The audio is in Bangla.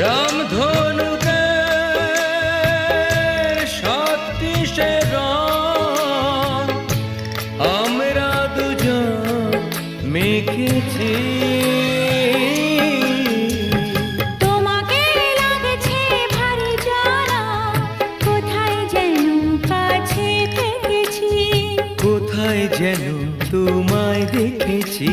রামধনুকে সত্যিশে রং আমরা দুজন মেখেছি। তোমাকে লাগছে ভারী জানা, কোথায় যেন কাছে থেকেছি, কোথায় যেন তোমায় দেখেছি।